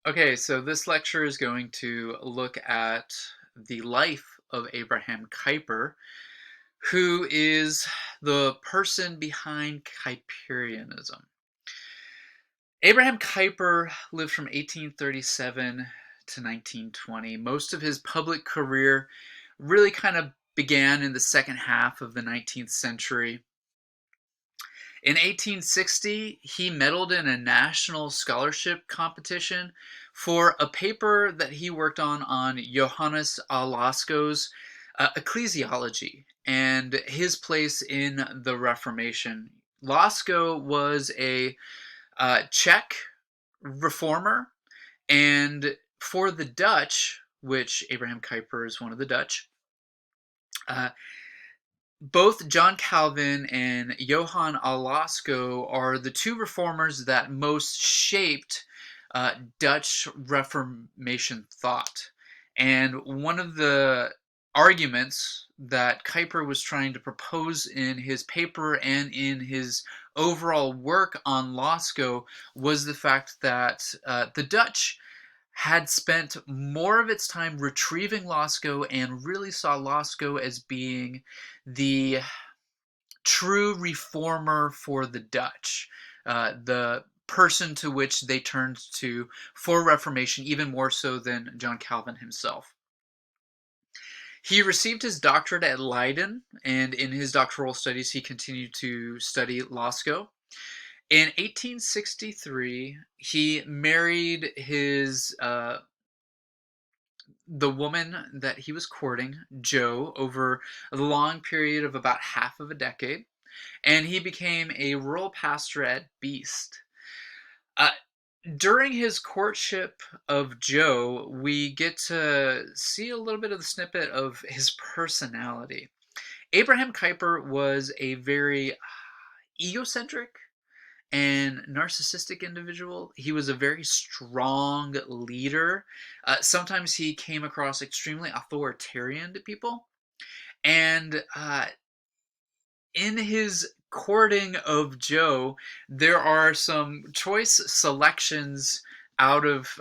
Okay, so this lecture is going to look at the life of Abraham Kuyper, who is the person behind Kuyperianism. Abraham Kuyper lived from 1837 to 1920. Most of his public career really kind of began in the second half of the 19th century. In 1860, he medaled in a national scholarship competition for a paper that he worked on Johannes Alasko's ecclesiology and his place in the Reformation. Lasko was a Czech reformer, and for the Dutch, which Abraham Kuyper is one of the Dutch, uh, both John Calvin and Johann Alasko are the two reformers that most shaped Dutch Reformation thought. And one of the arguments that Kuyper was trying to propose in his paper and in his overall work on Lasko was the fact that the Dutch had spent more of its time retrieving Lasko and really saw Lasko as being the true reformer for the Dutch, the person to which they turned to for Reformation, even more so than John Calvin himself. He received his doctorate at Leiden, and in his doctoral studies, he continued to study Lasko. In 1863, he married the woman that he was courting, Jo, over a long period of about half of a decade, and he became a rural pastor at Beest. Uh, During his courtship of Jo, we get to see a little bit of the snippet of his personality. Abraham Kuyper was a very egocentric and narcissistic individual. He was a very strong leader. Sometimes he came across extremely authoritarian to people. And in his courting of Jo, there are some choice selections out of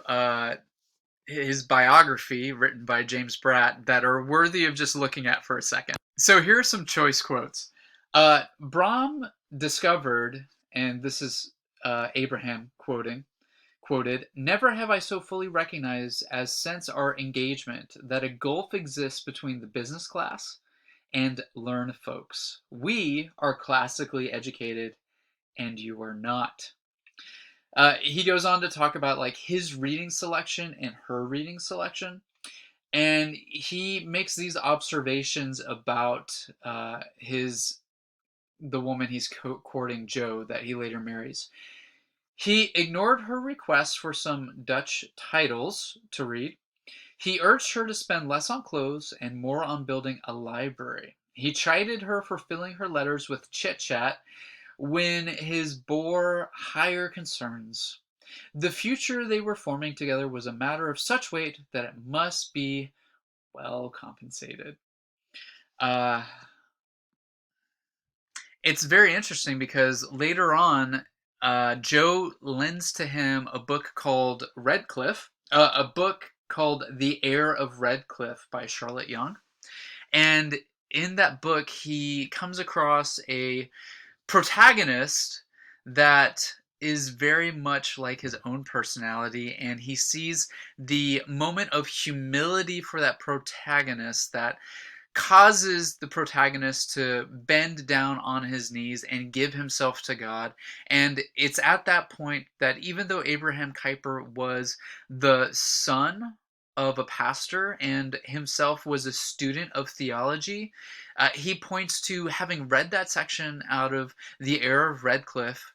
his biography written by James Bratt that are worthy of just looking at for a second. So here are some choice quotes. Brahm discovered, and this is Abraham quoted, "Never have I so fully recognized as since our engagement that a gulf exists between the business class and learned folks. We are classically educated and you are not." He goes on to talk about like his reading selection and her reading selection, and he makes these observations about the woman he's courting, Jo, that he later marries. He ignored her request for some Dutch titles to read. He urged her to spend less on clothes and more on building a library. He chided her for filling her letters with chit chat when his bore higher concerns. The future they were forming together was a matter of such weight that it must be well compensated. Uh, it's very interesting because later on, Jo lends to him a book called Redcliffe, a book called The Heir of Redcliffe by Charlotte Young. And in that book, he comes across a protagonist that is very much like his own personality, and he sees the moment of humility for that protagonist that causes the protagonist to bend down on his knees and give himself to God. And it's at that point that even though Abraham Kuyper was the son of a pastor and himself was a student of theology, he points to having read that section out of The Heir of Redcliffe.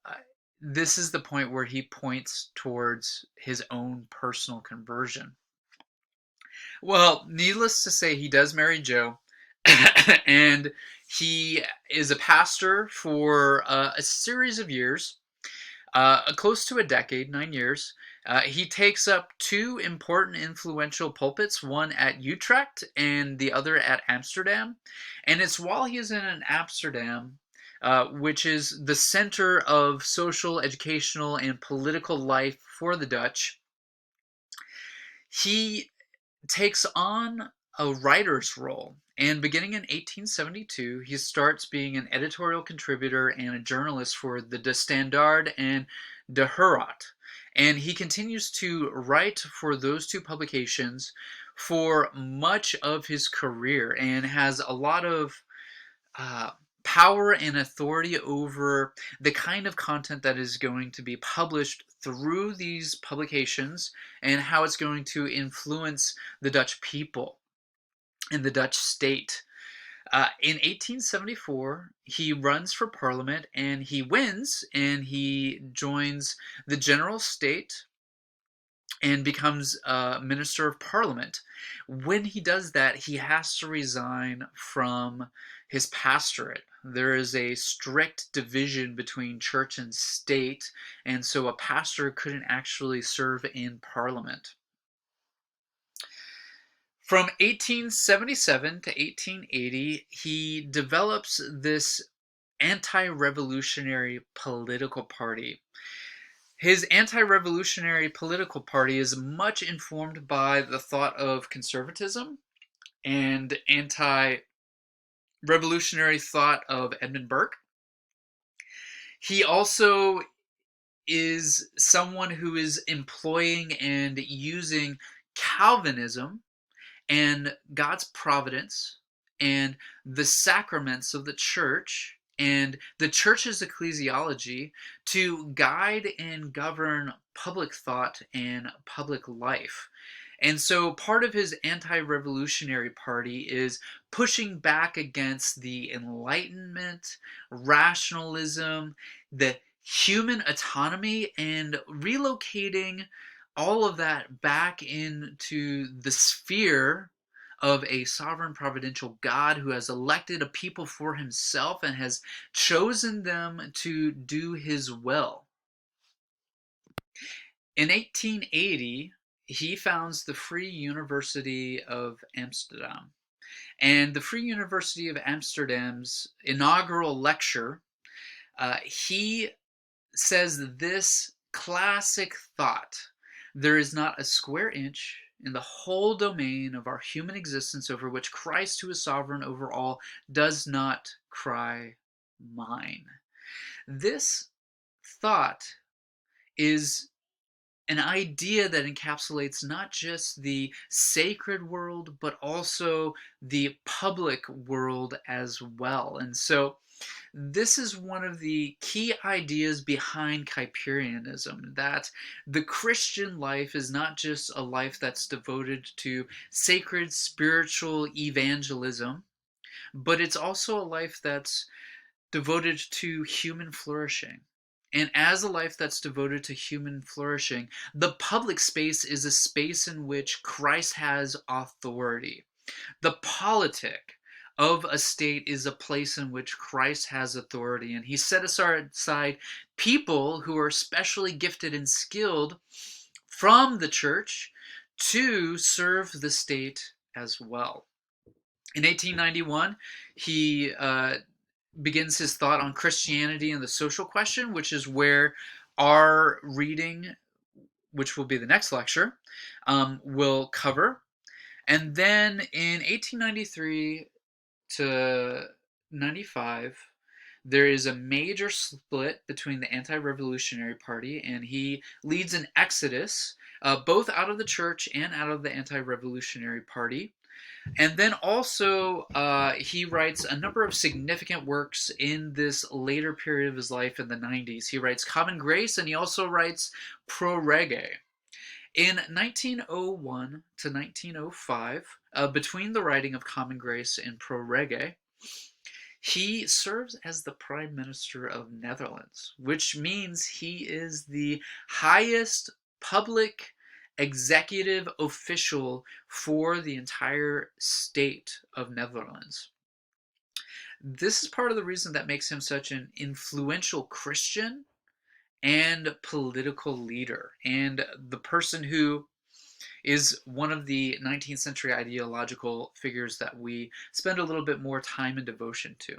Uh, this is the point where he points towards his own personal conversion. Well, needless to say, he does marry Jo, and he is a pastor for a series of years, close to a decade, 9 years. He takes up two important influential pulpits, one at Utrecht and the other at Amsterdam. And it's while he is in Amsterdam, which is the center of social, educational, and political life for the Dutch, he takes on a writer's role. And beginning in 1872, he starts being an editorial contributor and a journalist for the De Standaard and De Herald. And he continues to write for those two publications for much of his career and has a lot of uh, power and authority over the kind of content that is going to be published through these publications and how it's going to influence the Dutch people and the Dutch state. In 1874, he runs for parliament and he wins, and he joins the general state and becomes Minister of Parliament. When he does that, he has to resign from his pastorate. There is a strict division between church and state, and so a pastor couldn't actually serve in Parliament. From 1877 to 1880, he develops this anti-revolutionary political party. His anti-revolutionary political party is much informed by the thought of conservatism and anti-revolutionary thought of Edmund Burke. He also is someone who is employing and using Calvinism and God's providence and the sacraments of the church and the church's ecclesiology to guide and govern public thought and public life. And so part of his anti-revolutionary party is pushing back against the Enlightenment, rationalism, the human autonomy, and relocating all of that back into the sphere of a sovereign providential God who has elected a people for himself and has chosen them to do his will. In 1880, he founds the Free University of Amsterdam. And the Free University of Amsterdam's inaugural lecture, he says this classic thought: there is not a square inch in the whole domain of our human existence over which Christ, who is sovereign over all, does not cry, mine. This thought is an idea that encapsulates not just the sacred world, but also the public world as well. And so this is one of the key ideas behind Kuyperianism, that the Christian life is not just a life that's devoted to sacred spiritual evangelism, but it's also a life that's devoted to human flourishing. And as a life that's devoted to human flourishing, the public space is a space in which Christ has authority. The politic of a state is a place in which Christ has authority, and he set aside people who are specially gifted and skilled from the church to serve the state as well. In 1891, he begins his thought on Christianity and the social question, which is where our reading, which will be the next lecture, will cover. And then in 1893 to 95, there is a major split between the anti-revolutionary party, and he leads an exodus, both out of the church and out of the anti-revolutionary party. And then also, he writes a number of significant works in this later period of his life in the 90s. He writes Common Grace, and he also writes Pro Rege. In 1901 to 1905, between the writing of Common Grace and Pro Rege, he serves as the Prime Minister of Netherlands, which means he is the highest public executive official for the entire state of Netherlands. This is part of the reason that makes him such an influential Christian and political leader, and the person who is one of the 19th century ideological figures that we spend a little bit more time and devotion to.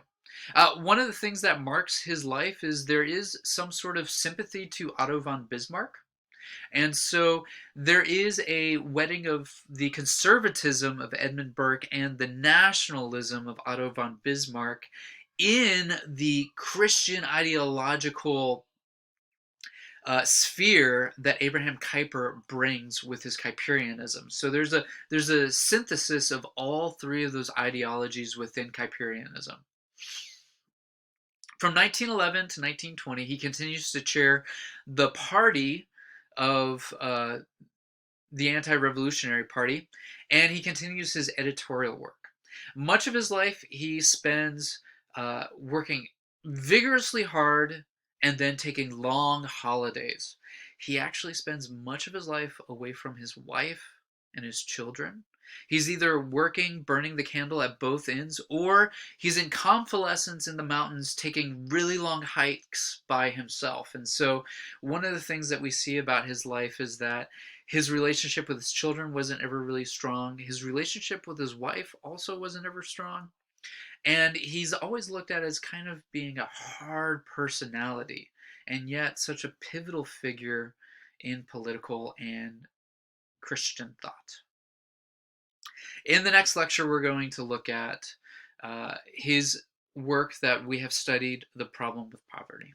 One of the things that marks his life is there is some sort of sympathy to Otto von Bismarck. And so there is a wedding of the conservatism of Edmund Burke and the nationalism of Otto von Bismarck in the Christian ideological sphere that Abraham Kuyper brings with his Kuyperianism. So there's a synthesis of all three of those ideologies within Kuyperianism. From 1911 to 1920, he continues to chair the party of the Anti-Revolutionary Party, and he continues his editorial work. Much of his life he spends working vigorously hard and then taking long holidays. He actually spends much of his life away from his wife and his children. He's either working, burning the candle at both ends, or he's in convalescence in the mountains taking really long hikes by himself. And so, one of the things that we see about his life is that his relationship with his children wasn't ever really strong. His relationship with his wife also wasn't ever strong. And he's always looked at as kind of being a hard personality, and yet such a pivotal figure in political and Christian thought. In the next lecture, we're going to look at his work that we have studied, The Problem with Poverty.